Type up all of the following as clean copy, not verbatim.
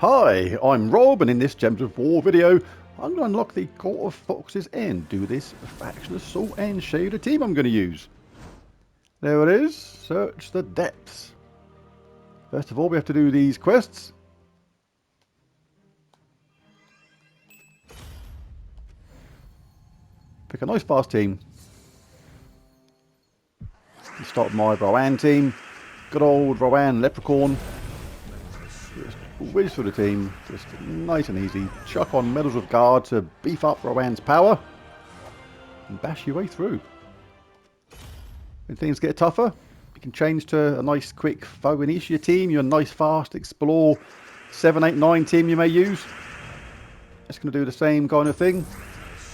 Hi, I'm Rob, and in this Gems of War video, I'm going to unlock the Court of Foxes and do this faction assault and show you the team I'm going to use. There it is, search the depths. First of all, we have to do these quests. Pick a nice fast team. You start my Rowan team. Good old Rowan Leprechaun. Just whiz through the team, just nice and easy. Chuck on Medals of Guard to beef up Rowan's power. And bash your way through. When things get tougher, you can change to a nice quick foe initia team, your nice fast explore 7, 8, 9 team you may use. It's going to do the same kind of thing.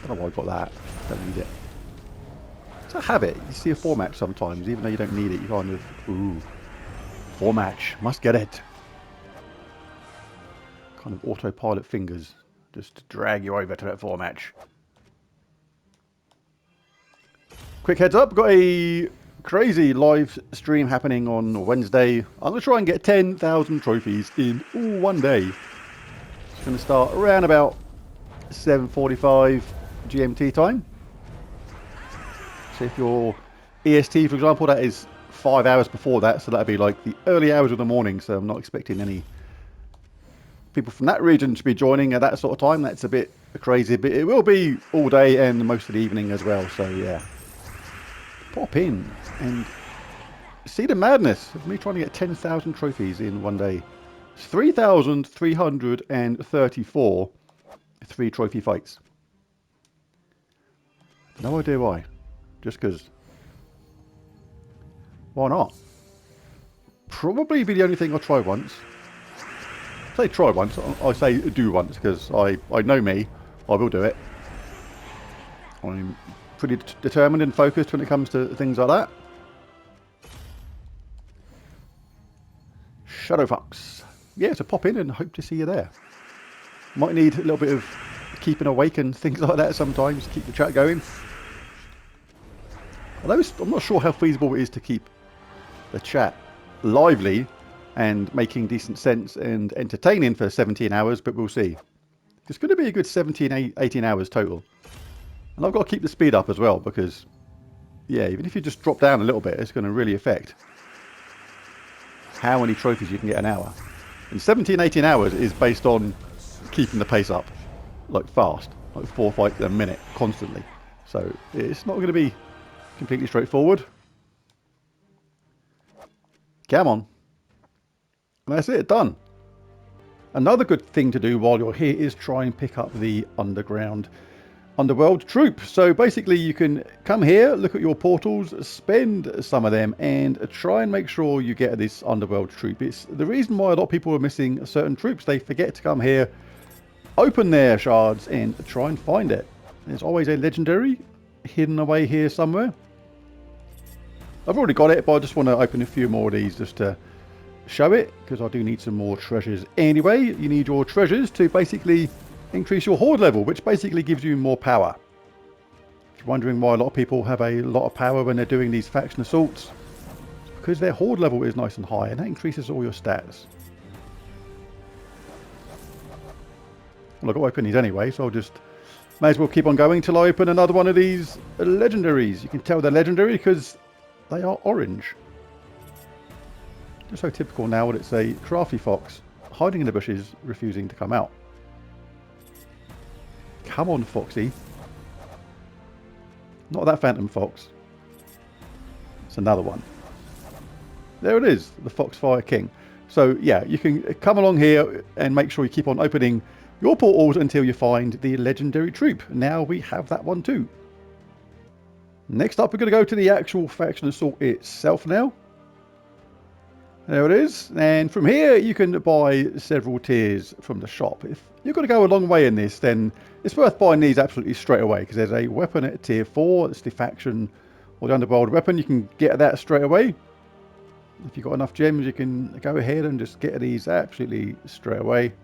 I don't know why I got that, don't need it. It's a habit, you see a 4-match sometimes, even though you don't need it, you kind of, ooh, 4-match, must get it. Kind of autopilot fingers, just to drag you over to that 4-match. Quick heads up, got a crazy live stream happening on Wednesday. I'm going to try and get 10,000 trophies in one day. It's going to start around about 7:45 GMT time. So if you're EST, for example, that is 5 hours before that, so that'd be like the early hours of the morning, so I'm not expecting any people from that region to be joining at that sort of time. That's a bit crazy, but it will be all day and most of the evening as well, so yeah. Pop in and see the madness of me trying to get 10,000 trophies in one day. It's 3,334 3 trophy fights. No idea why. Just because. Why not? Probably be the only thing I'll try once. I say try once, I say do once, because I know me, I will do it. I'm pretty determined and focused when it comes to things like that. Shadowfox. Yeah, so pop in and hope to see you there. Might need a little bit of keeping awake and things like that sometimes, keep the chat going. Although I'm not sure how feasible it is to keep the chat lively and making decent sense and entertaining for 17 hours, but we'll see. It's going to be a good 17, 18 hours total. And I've got to keep the speed up as well, because, yeah, even if you just drop down a little bit, it's going to really affect how many trophies you can get an hour. And 17, 18 hours is based on keeping the pace up, like fast, like 4 fights a minute, constantly. So it's not going to be completely straightforward. Come on. And that's it, done. Another good thing to do while you're here is try and pick up the Underworld troop. So basically you can come here, look at your portals, spend some of them and try and make sure you get this Underworld troop. It's the reason why a lot of people are missing certain troops. They forget to come here, open their shards and try and find it. There's always a legendary hidden away here somewhere. I've already got it, but I just want to open a few more of these just to show it, because I do need some more treasures anyway. You need your treasures to basically increase your horde level, which basically gives you more power. If you're wondering why a lot of people have a lot of power when they're doing these faction assaults, it's because their horde level is nice and high and that increases all your stats. Well, I've got to open these anyway, so I'll just may as well keep on going till I open another one of these legendaries. You can tell they're legendary because they are orange. Just so typical now when it's a crafty fox hiding in the bushes, refusing to come out. Come on, Foxy. Not that Phantom Fox. It's another one. There it is, the Foxfire King. So yeah, you can come along here and make sure you keep on opening your portals until you find the legendary troop. Now we have that one too. Next up, we're going to go to the actual faction assault itself now. There it is. And from here, you can buy several tiers from the shop. If you're going to go a long way in this, then it's worth buying these absolutely straight away, because there's a weapon at tier 4. That's the faction or the Underworld weapon. You can get that straight away. If you've got enough gems, you can go ahead and just get these absolutely straight away.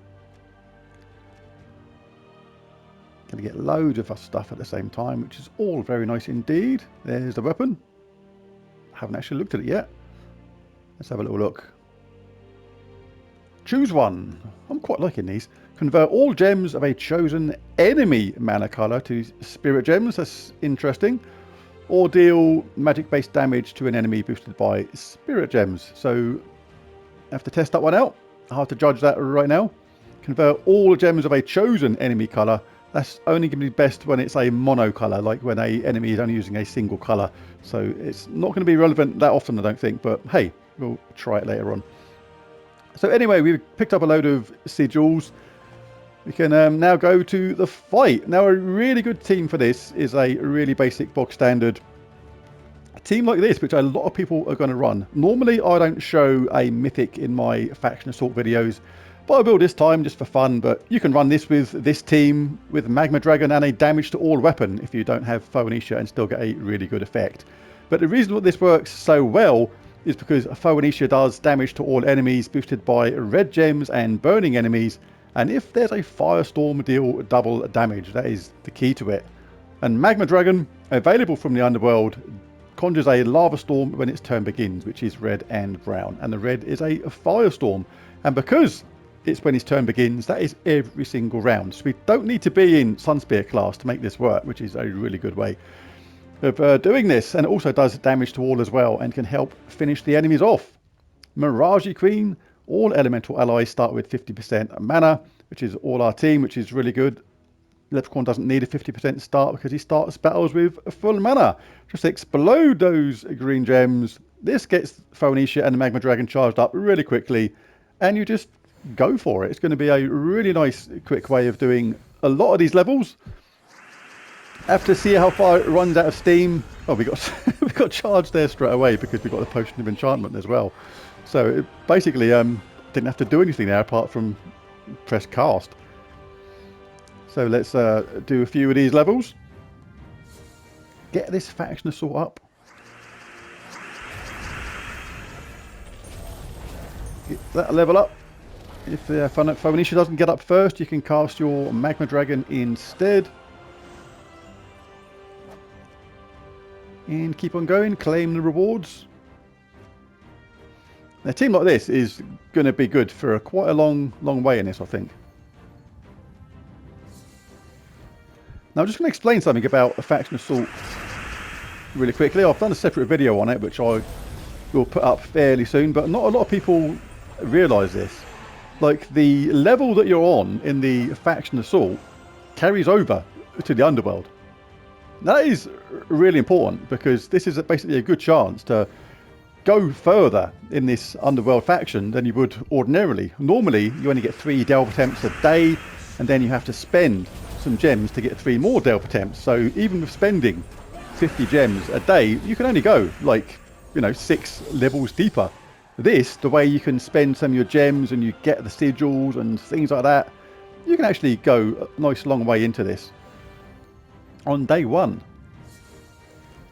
Going to get loads of stuff at the same time, which is all very nice indeed. There's the weapon. I haven't actually looked at it yet. Let's have a little look. Choose one. I'm quite liking these. Convert all gems of a chosen enemy mana colour to spirit gems. That's interesting. Or deal magic-based damage to an enemy boosted by spirit gems. So, I have to test that one out. Hard to judge that right now. Convert all gems of a chosen enemy colour. That's only going to be best when it's a mono colour, like when an enemy is only using a single colour. So it's not going to be relevant that often, I don't think. But hey, we'll try it later on. So anyway, we've picked up a load of sigils. We can now go to the fight. Now, a really good team for this is a really basic bog standard team like this, which a lot of people are going to run. Normally, I don't show a mythic in my faction assault videos, but I will this time just for fun. But you can run this with this team with Magma Dragon and a damage to all weapon if you don't have Phoenicia and still get a really good effect. But the reason that this works so well is because Phoenicia does damage to all enemies boosted by red gems and burning enemies. And if there's a firestorm, deal double damage. That is the key to it. And Magma Dragon, available from the Underworld, conjures a lava storm when its turn begins, which is red and brown. And the red is a firestorm. And because it's when his turn begins, that is every single round. So we don't need to be in Sunspear class to make this work, which is a really good way of doing this. And it also does damage to all as well and can help finish the enemies off. Mirage Queen. All elemental allies start with 50% mana, which is all our team, which is really good. Leprechaun doesn't need a 50% start because he starts battles with full mana. Just explode those green gems. This gets Phoenicia and the Magma Dragon charged up really quickly, and you just go for it. It's going to be a really nice, quick way of doing a lot of these levels. Have to see how far it runs out of steam. Oh, we got charged there straight away because we got the Potion of Enchantment as well. So it basically didn't have to do anything there apart from press cast. So let's do a few of these levels. Get this faction assault up. Get that level up. If the Phoenicia doesn't get up first, you can cast your Magma Dragon instead. And keep on going, claim the rewards. A team like this is going to be good for quite a long way in this, I think. Now I'm just going to explain something about a faction assault really quickly. I've done a separate video on it, which I will put up fairly soon, but not a lot of people realise this. Like, the level that you're on in the faction assault carries over to the Underworld. That is really important because this is basically a good chance to go further in this Underworld faction than you would ordinarily. Normally, you only get 3 delve attempts a day, and then you have to spend some gems to get 3 more delve attempts. So even with spending 50 gems a day, you can only go, like, 6 levels deeper. This, the way you can spend some of your gems and you get the sigils and things like that, you can actually go a nice long way into this on day 1.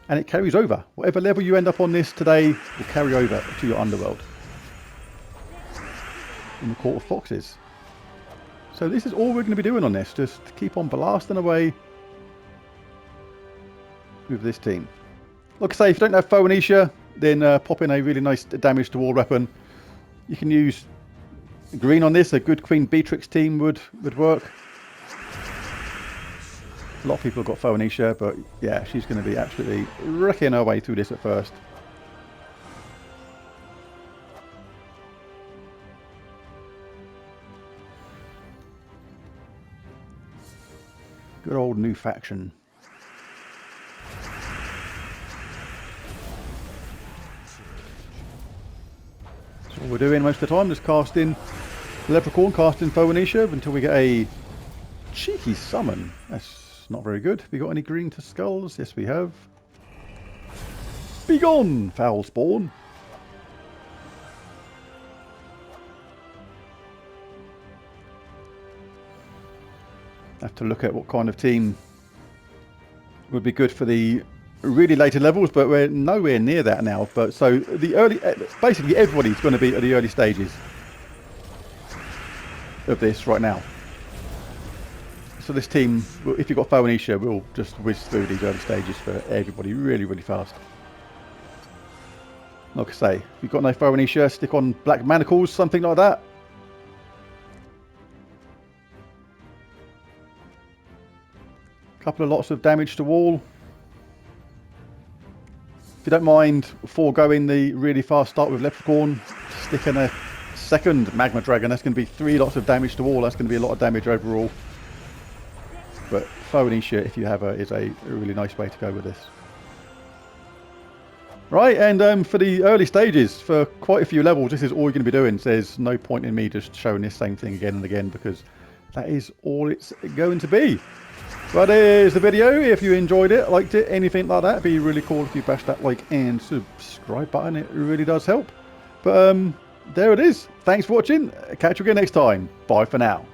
And it carries over. Whatever level you end up on this today will carry over to your Underworld in the Court of Foxes. So this is all we're going to be doing on this. Just keep on blasting away with this team. Like I say, if you don't have Phoenicia, then pop in a really nice damage to all weapon. You can use green on this. A good Queen Beatrix team would work. A lot of people have got Phoenicia, but yeah, she's going to be absolutely wrecking her way through this at first. Good old new faction. That's all we're doing most of the time, just casting Leprechaun, casting Phoenicia until we get a cheeky summon. That's not very good. Have we got any green to skulls? Yes, we have. Be gone, foul spawn. Have to look at what kind of team would be good for the really later levels, but we're nowhere near that now. But so the early, basically everybody's going to be at the early stages of this right now. So this team, if you've got Phoenicia, we'll just whiz through these early stages for everybody really, really fast. Like I say, if you've got no Phoenicia, stick on Black Manacles, something like that. Couple of lots of damage to wall. If you don't mind foregoing the really fast start with Leprechaun, stick in a second Magma Dragon. That's going to be 3 lots of damage to wall. That's going to be a lot of damage overall. But Phoenicia, if you have her, is a really nice way to go with this. Right, and for the early stages, for quite a few levels, this is all you're going to be doing. So there's no point in me just showing this same thing again and again, because that is all it's going to be. But there's the video. If you enjoyed it, liked it, anything like that, it'd be really cool if you bash that like and subscribe button. It really does help. But there it is. Thanks for watching. Catch you again next time. Bye for now.